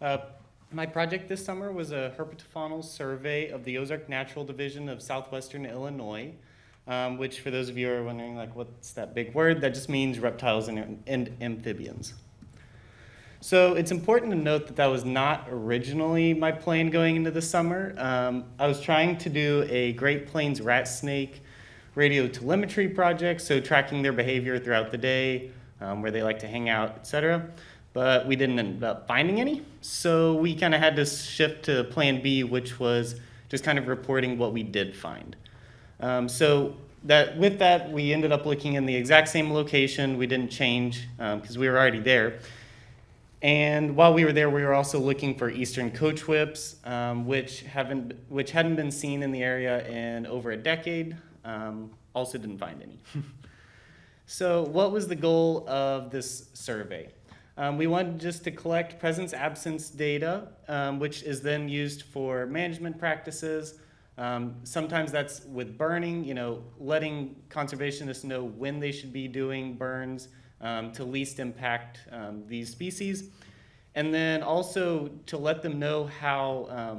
Uh, my project this summer was a herpetofaunal survey of the Ozark Natural Division of Southwestern Illinois, which for those of you who are wondering, like, what's that big word? That just means reptiles and amphibians. So it's important to note that that was not originally my plan going into the summer. I was trying to do a Great Plains rattlesnake radio telemetry project, so tracking their behavior throughout the day, where they like to hang out, etc. But we didn't end up finding any, so we kind of had to shift to plan B, which was just kind of reporting what we did find. With that, we ended up looking in the exact same location. We didn't change because we were already there. And while we were there, we were also looking for eastern coach whips, which hadn't been seen in the area in over a decade. Also didn't find any. So what was the goal of this survey? We wanted just to collect presence-absence data, which is then used for management practices. Sometimes that's with burning, letting conservationists know when they should be doing burns to least impact these species. And then also to let them know how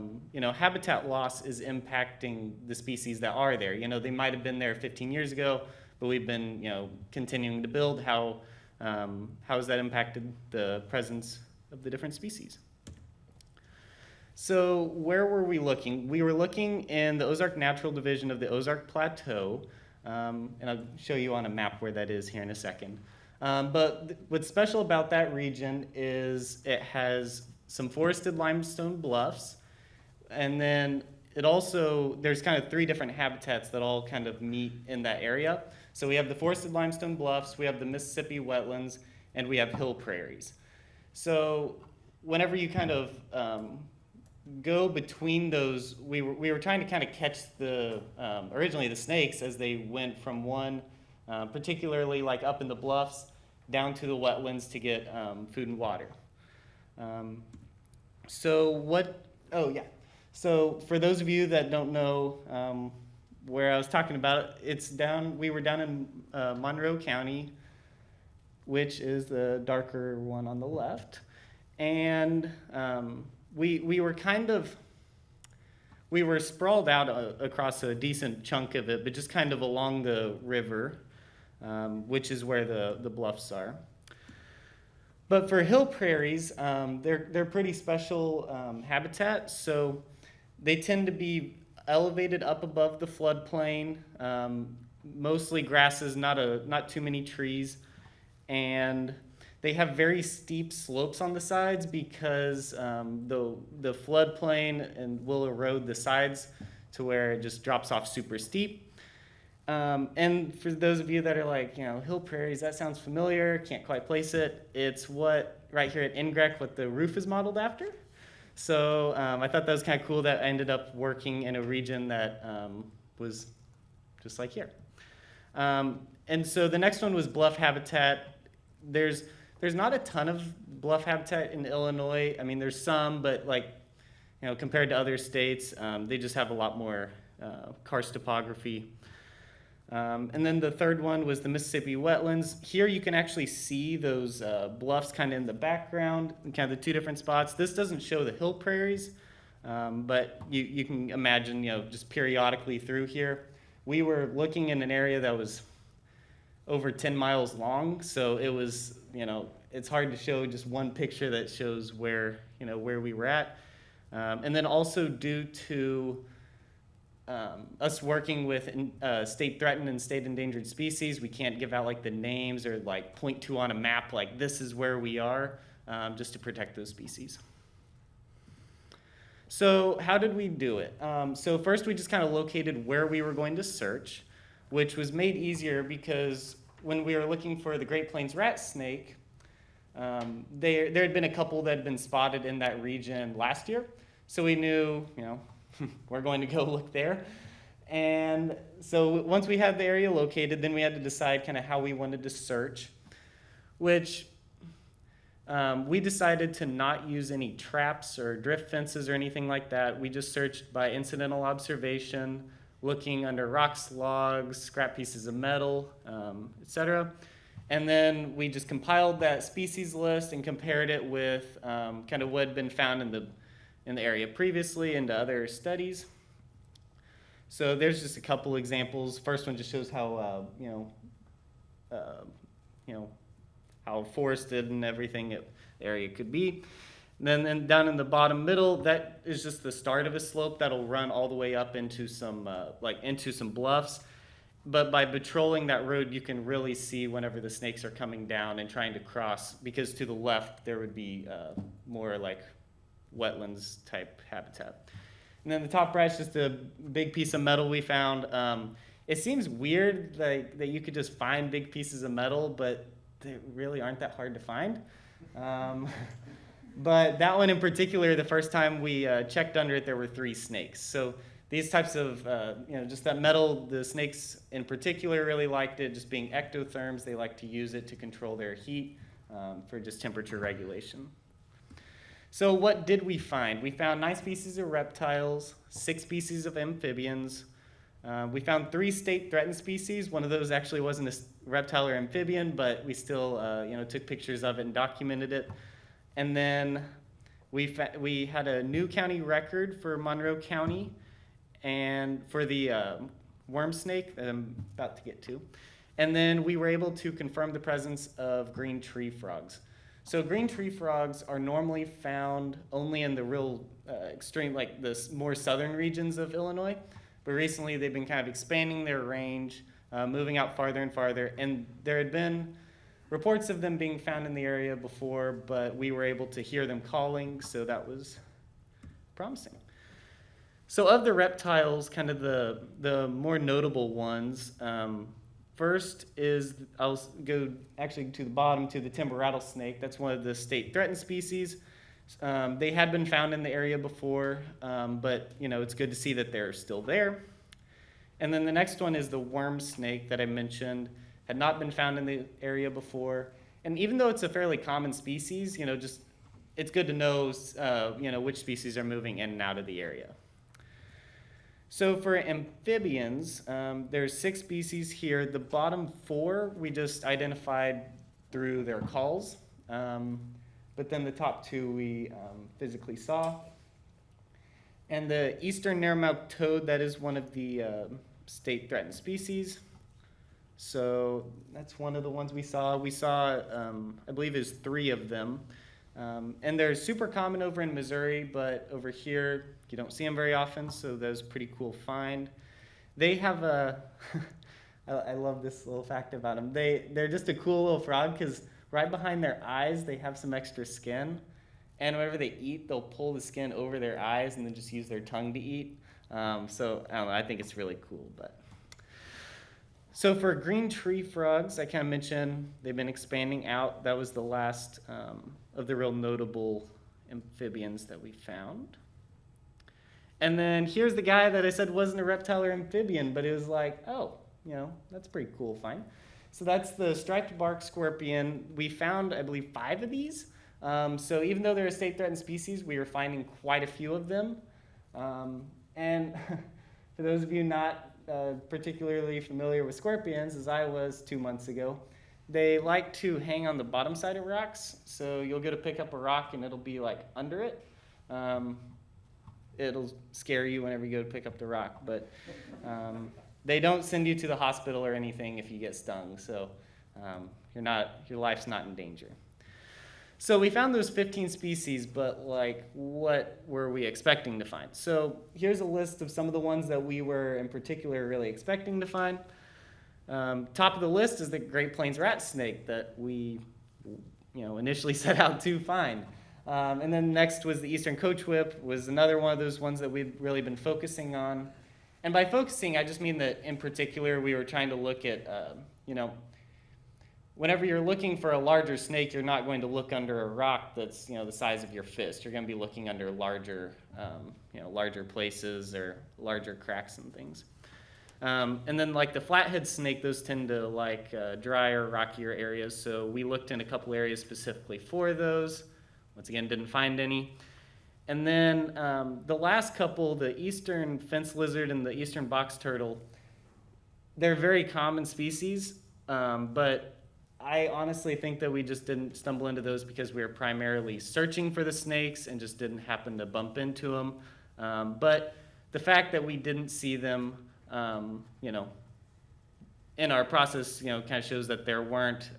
habitat loss is impacting the species that are there. They might have been there 15 years ago, but we've been continuing to build. How has that impacted the presence of the different species? So where were we looking? We were looking in the Ozark Natural Division of the Ozark Plateau, and I'll show you on a map where that is here in a second. But what's special about that region is it has some forested limestone bluffs, and then there's kind of 3 different habitats that all kind of meet in that area. So we have the forested limestone bluffs, we have the Mississippi wetlands, and we have hill prairies. So whenever you kind of go between those, we were trying to kind of catch originally the snakes as they went from one, particularly like up in the bluffs, down to the wetlands to get food and water. So for those of you that don't know where I was talking about, we were down in Monroe County, which is the darker one on the left. And we were sprawled out across a decent chunk of it, but just kind of along the river, which is where the bluffs are. But for hill prairies, they're pretty special habitat. So they tend to be elevated up above the floodplain, mostly grasses, not too many trees, and they have very steep slopes on the sides because the floodplain and will erode the sides to where it just drops off super steep. And for those of you that are like, hill prairies, that sounds familiar, can't quite place it. It's what, right here at NGRREC, what the roof is modeled after. So I thought that was kind of cool that I ended up working in a region that was just like here. And so the next one was Bluff Habitat. There's not a ton of bluff habitat in Illinois. I mean, there's some, but compared to other states, they just have a lot more karst topography. And then the third one was the Mississippi wetlands. Here you can actually see those bluffs kind of in the background, kind of the 2 different spots. This doesn't show the hill prairies, but you can imagine, just periodically through here. We were looking in an area that was over 10 miles long, so it was, it's hard to show just one picture that shows where we were at. And then also due to us working with state threatened and state endangered species, we can't give out the names or point to on a map this is where we are, just to protect those species. So how did we do it? So first we just kind of located where we were going to search, which was made easier because when we were looking for the Great Plains rattlesnake, there had been a couple that had been spotted in that region last year. So we knew, we're going to go look there. And so once we had the area located, then we had to decide kind of how we wanted to search, which we decided to not use any traps or drift fences or anything like that. We just searched by incidental observation, looking under rocks, logs, scrap pieces of metal, etc. And then we just compiled that species list and compared it with kind of what had been found in the area previously into other studies. So there's just a couple examples. First one just shows how how forested and everything the area could be. And then down in the bottom middle, that is just the start of a slope that'll run all the way up into some bluffs. But by patrolling that road, you can really see whenever the snakes are coming down and trying to cross, because to the left there would be more like wetlands type habitat. And then the top right's just a big piece of metal we found. It seems weird that you could just find big pieces of metal, but they really aren't that hard to find. But that one in particular, the first time we checked under it, there were 3 snakes. So these types of, just that metal, the snakes in particular really liked it, just being ectotherms. They like to use it to control their heat for just temperature regulation. So what did we find? We found 9 species of reptiles, 6 species of amphibians. We found 3 state-threatened species. One of those actually wasn't a reptile or amphibian, but we still took pictures of it and documented it. And then we had a new county record for Monroe County, and for the worm snake that I'm about to get to. And then we were able to confirm the presence of green tree frogs. So green tree frogs are normally found only in the real extreme, like the more southern regions of Illinois. But recently they've been kind of expanding their range, moving out farther and farther. And there had been reports of them being found in the area before, but we were able to hear them calling, so that was promising. So of the reptiles, kind of the more notable ones, first is, I'll go actually to the bottom to the timber rattlesnake. That's one of the state threatened species. They had been found in the area before, but it's good to see that they're still there. And then the next one is the worm snake that I mentioned. Had not been found in the area before. And even though it's a fairly common species, it's good to know, which species are moving in and out of the area. So for amphibians, there's 6 species here. The bottom 4 we just identified through their calls, but then the top 2 we physically saw. And the eastern narrowmouth toad, that is one of the state threatened species. So that's one of the ones we saw. We saw, I believe there's 3 of them. And they're super common over in Missouri, but over here you don't see them very often, so that was a pretty cool find. They have a, I love this little fact about them. They're just a cool little frog because right behind their eyes they have some extra skin, and whenever they eat they'll pull the skin over their eyes and then just use their tongue to eat. So I don't know, I think it's really cool. So for green tree frogs, I kind of mentioned they've been expanding out. That was the last of the real notable amphibians that we found. And then here's the guy that I said wasn't a reptile or amphibian, but it was like, oh, that's a pretty cool find. So that's the striped bark scorpion. We found, I believe, 5 of these. So even though they're a state-threatened species, we were finding quite a few of them. And for those of you not particularly familiar with scorpions, as I was 2 months ago, they like to hang on the bottom side of rocks. So you'll go to pick up a rock and it'll be like under it. It'll scare you whenever you go to pick up the rock, but they don't send you to the hospital or anything if you get stung. So your life's not in danger. So we found those 15 species, but what were we expecting to find? So here's a list of some of the ones that we were in particular really expecting to find. Top of the list is the Great Plains rat snake that we initially set out to find. And then next was the eastern coach whip, was another one of those ones that we'd really been focusing on. And by focusing, I just mean that in particular we were trying to look at, whenever you're looking for a larger snake, you're not going to look under a rock that's the size of your fist. You're going to be looking under larger places or larger cracks and things. And then like the flathead snake, those tend to like drier, rockier areas. So we looked in a couple areas specifically for those. Once again, didn't find any. And then the last couple, the eastern fence lizard and the eastern box turtle, they're very common species, but I honestly think that we just didn't stumble into those because we were primarily searching for the snakes and just didn't happen to bump into them. But the fact that we didn't see them, you know, in our process, you know, kind of shows that there weren't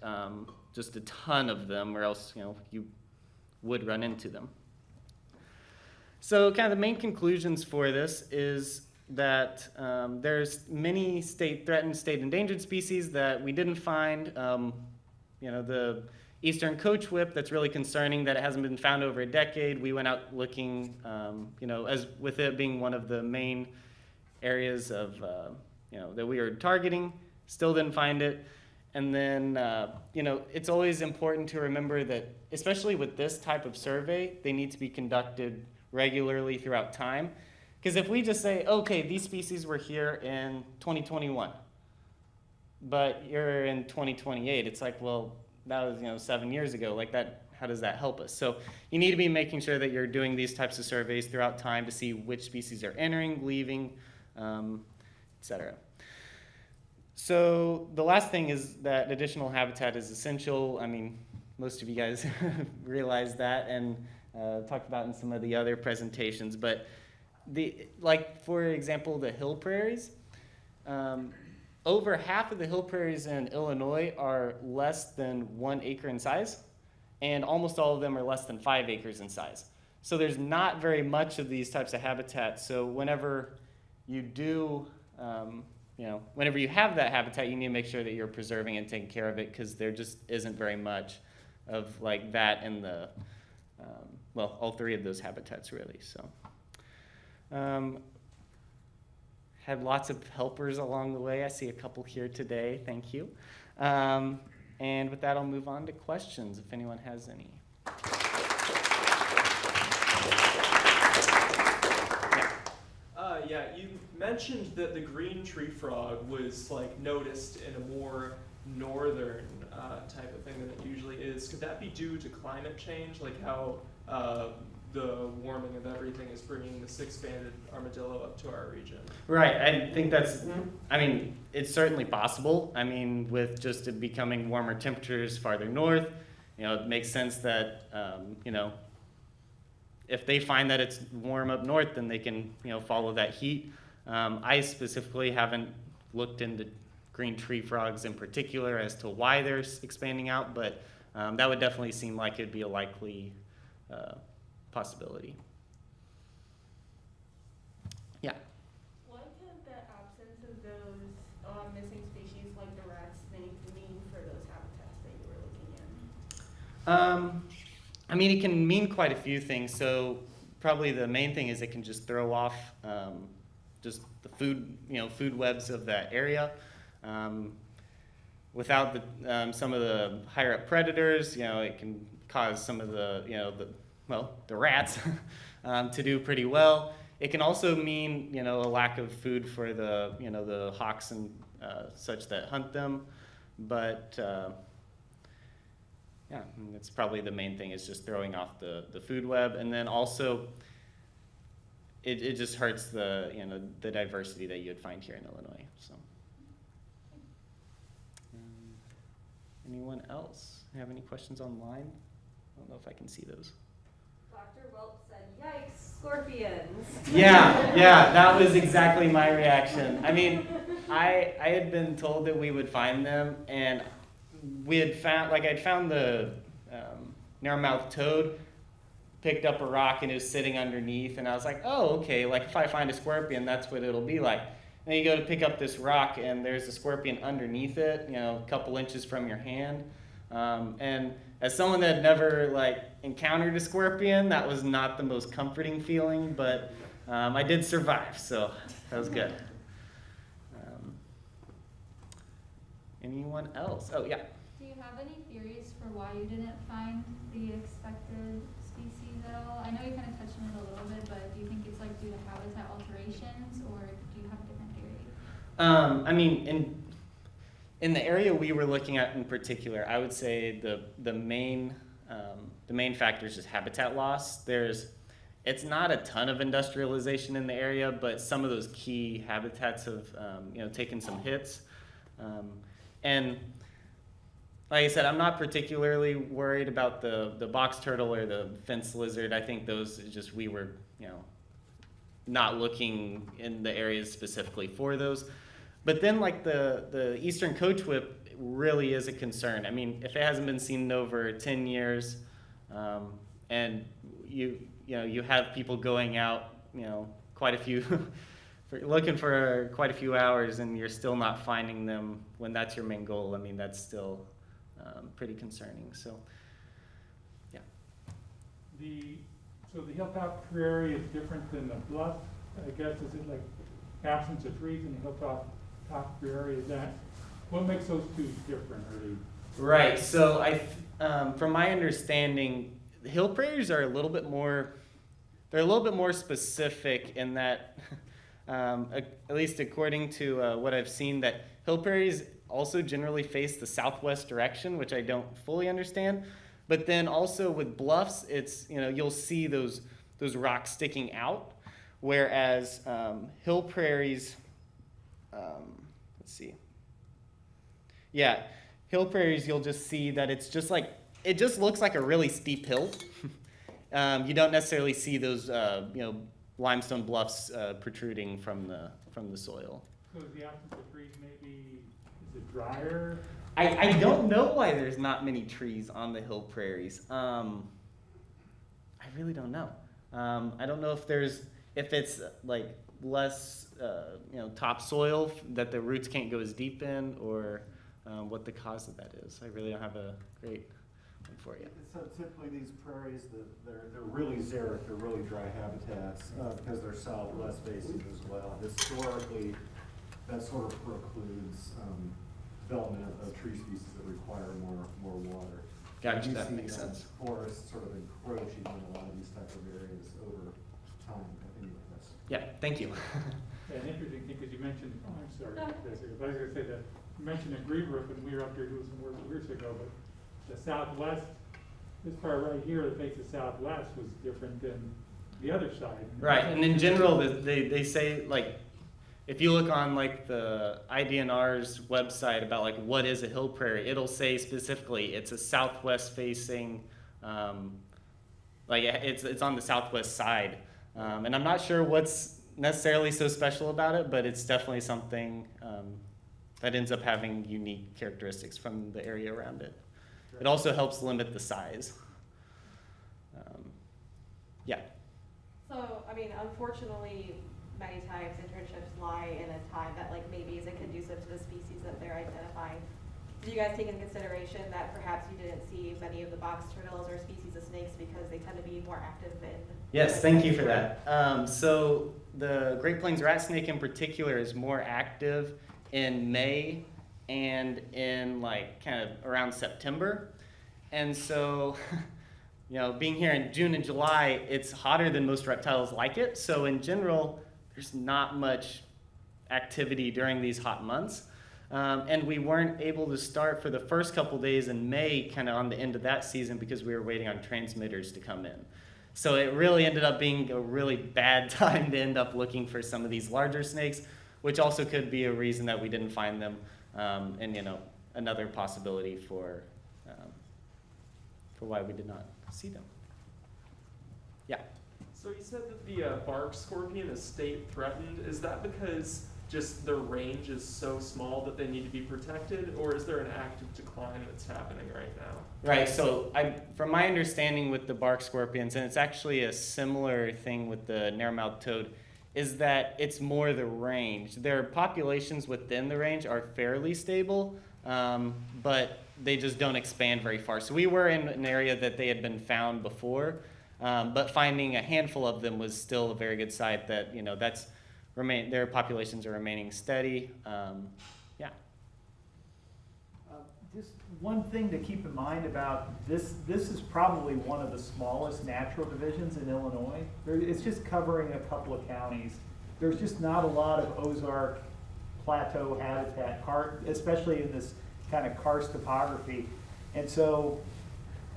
just a ton of them, or else, you know, you would run into them. So kind of the main conclusions for this is that there's many state-threatened, state-endangered species that we didn't find. You know, the eastern coach whip, that's really concerning that it hasn't been found over a decade. We went out looking, you know, as with it being one of the main areas of, you know, that we were targeting, still didn't find it. And then, you know, it's always important to remember that, especially with this type of survey, they need to be conducted regularly throughout time. Because if we just say, okay, these species were here in 2021, but you're in 2028, it's like, well, that was, you know, 7 years ago. Like that, how does that help us? So you need to be making sure that you're doing these types of surveys throughout time to see which species are entering, leaving, etc. So the last thing is that additional habitat is essential. I mean, most of you guys realize that and talked about in some of the other presentations, but like for example, the hill prairies, over half of the hill prairies in Illinois are less than 1 acre in size, and almost all of them are less than 5 acres in size. So there's not very much of these types of habitats. So whenever you do, you know, whenever you have that habitat, you need to make sure that you're preserving and taking care of it, because there just isn't very much of like that in the, well, all 3 of those habitats really. So. Had lots of helpers along the way. I see a couple here today. Thank you. And with that, I'll move on to questions if anyone has any. Yeah, you mentioned that the green tree frog was like noticed in a more northern type of thing than it usually is. Could that be due to climate change, like how the warming of everything is bringing the 6-banded armadillo up to our region? Right, I think that's, I mean, it's certainly possible. I mean, with just it becoming warmer temperatures farther north, you know, it makes sense that, you know, if they find that it's warm up north, then they can, you know, follow that heat. I specifically haven't looked into green tree frogs in particular as to why they're expanding out, but that would definitely seem like it'd be a likely possibility. Yeah. What could the absence of those missing species like the rattlesnake mean for those habitats that you were looking in? I mean, it can mean quite a few things. So probably the main thing is it can just throw off just the food, you know, food webs of that area. Without the some of the higher up predators, you know, it can cause some of the, you know, the rats to do pretty well. It can also mean, you know, a lack of food for the, you know, the hawks and such that hunt them. But yeah, that's probably the main thing, is just throwing off the food web. And then also it just hurts the, you know, the diversity that you'd find here in Illinois. So anyone else have any questions online? I don't know if I can see those. Dr. Welp said, yikes, scorpions. Yeah, that was exactly my reaction. I mean, I had been told that we would find them, and we had found, like I'd found the narrow-mouthed toad, picked up a rock and it was sitting underneath, and I was like, oh, okay, like if I find a scorpion, that's what it'll be like. Then you go to pick up this rock and there's a scorpion underneath it, you know, a couple inches from your hand. And as someone that had never like encountered a scorpion, that was not the most comforting feeling, but I did survive, so that was good. Anyone else? Oh, yeah. Do you have any theories for why you didn't find the expected species at all? I know you kind of touched on it a little bit, but do you think it's like due to habitat alterations, or do you have a different theory? I mean, in the area we were looking at in particular, I would say the main factor is just habitat loss. It's not a ton of industrialization in the area, but some of those key habitats have you know, taken some hits. And like I said, I'm not particularly worried about the box turtle or the fence lizard. I think those just, we were, you know, not looking in the areas specifically for those. But then like the eastern coach whip really is a concern. I mean, if it hasn't been seen in over 10 years, and you know, you have people going out, you know, quite a few, looking for quite a few hours, and you're still not finding them when that's your main goal. I mean, that's still pretty concerning. So, yeah. So the hilltop prairie is different than the bluff, I guess. Is it like absence of trees in the hilltop prairie? Is that, what makes those two different? Right. So from my understanding, the hill prairies are a little bit more. They're a little bit more specific in that, at least according to what I've seen, that hill prairies also generally face the southwest direction, which I don't fully understand. But then also with bluffs, it's, you know, you'll see those rocks sticking out, whereas hill prairies, let's see. Yeah, hill prairies, you'll just see that it's just like, it just looks like a really steep hill. You don't necessarily see those, you know, limestone bluffs protruding from the soil. So is the absence of trees maybe, is it drier? I don't know why there's not many trees on the hill prairies. I really don't know. I don't know if it's like less, you know, topsoil that the roots can't go as deep in, or what the cause of that is. I really don't have a great one for you. So typically these prairies, they're really xeric, they're really dry habitats because they're southwest facing as well. Historically, that sort of precludes development of tree species that require more water. Gotcha, You that see, makes sense. Forests sort of encroaching on a lot of these type of areas over time. Anyways. Yeah, thank you. An interesting thing, because you mentioned, oh, I'm sorry, Jessica, but I was going to say that you mentioned a green roof, and we were up here doing some work years ago, but the southwest, this part right here that faces southwest was different than the other side. Right, and in general, they say, like, if you look on like the IDNR's website about like what is a hill prairie, it'll say specifically it's a southwest facing, like it's on the southwest side, and I'm not sure what's necessarily so special about it, but it's definitely something that ends up having unique characteristics from the area around it. It also helps limit the size. Yeah. So, I mean, unfortunately, many times internships lie in a time that like maybe isn't conducive to the species that they're identifying. Did you guys take into consideration that perhaps you didn't see many of the box turtles or species of snakes because they tend to be more active in? Yes, thank you for that. So the Great Plains rat snake in particular is more active in May and in like kind of around September. And so, you know, being here in June and July, it's hotter than most reptiles like it. So in general, there's not much activity during these hot months. And we weren't able to start for the first couple days in May, kind of on the end of that season, because we were waiting on transmitters to come in. So it really ended up being a really bad time to end up looking for some of these larger snakes, which also could be a reason that we didn't find them, and you know, another possibility for why we did not see them. Yeah. So you said that the bark scorpion is state threatened. Is that because just their range is so small that they need to be protected, or is there an active decline that's happening right now? Right, so from my understanding with the bark scorpions, and it's actually a similar thing with the narrow-mouthed toad, is that it's more the range. Their populations within the range are fairly stable, but they just don't expand very far. So we were in an area that they had been found before, but finding a handful of them was still a very good sign that, you know, their populations are remaining steady. Yeah. Just one thing to keep in mind about this is probably one of the smallest natural divisions in Illinois. It's just covering a couple of counties. There's just not a lot of Ozark plateau habitat, especially in this kind of karst topography. And so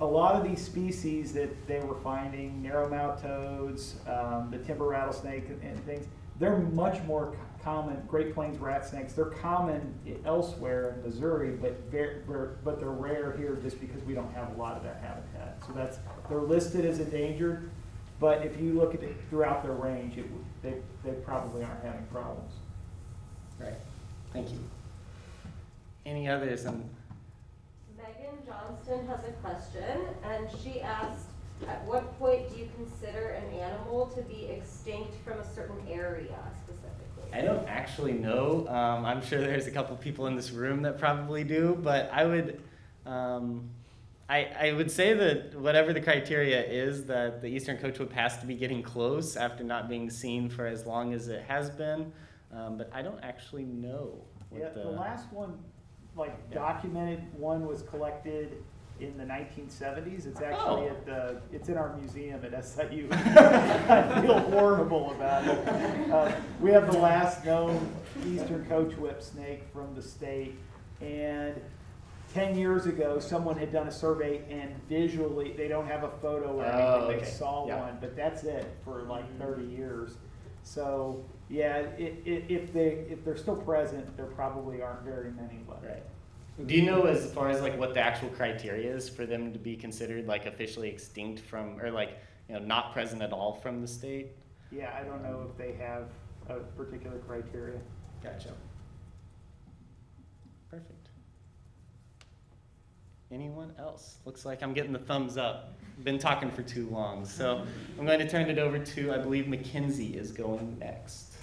a lot of these species that they were finding, narrow-mouthed toads, the timber rattlesnake and things, they're much more common, Great Plains rat snakes, they're common elsewhere in Missouri, but they're rare here just because we don't have a lot of that habitat. So they're listed as endangered, but if you look at it throughout their range, they probably aren't having problems. Right. Thank you. Any others? Megan Johnston has a question, and she asked, at what point do you consider an animal to be extinct from a certain area specifically? I don't actually know. I'm sure there's a couple people in this room that probably do, but I would say that whatever the criteria is, that the eastern coachwhoop has to be getting close after not being seen for as long as it has been. But I don't actually know. The last one, documented one was collected in the 1970s. It's actually it's in our museum at SIU. I feel horrible about it. We have the last known eastern coachwhip snake from the state, and 10 years ago, someone had done a survey, and visually, they don't have a photo or anything, they saw one, but that's it for 30 years. So, yeah, if they're still present, there probably aren't very many left. Right. Do you know as far as what the actual criteria is for them to be considered officially extinct from, or not present at all from the state? Yeah, I don't know if they have a particular criteria. Gotcha. Perfect. Anyone else? Looks like I'm getting the thumbs up. Been talking for too long, so I'm going to turn it over to, I believe Mackenzie is going next.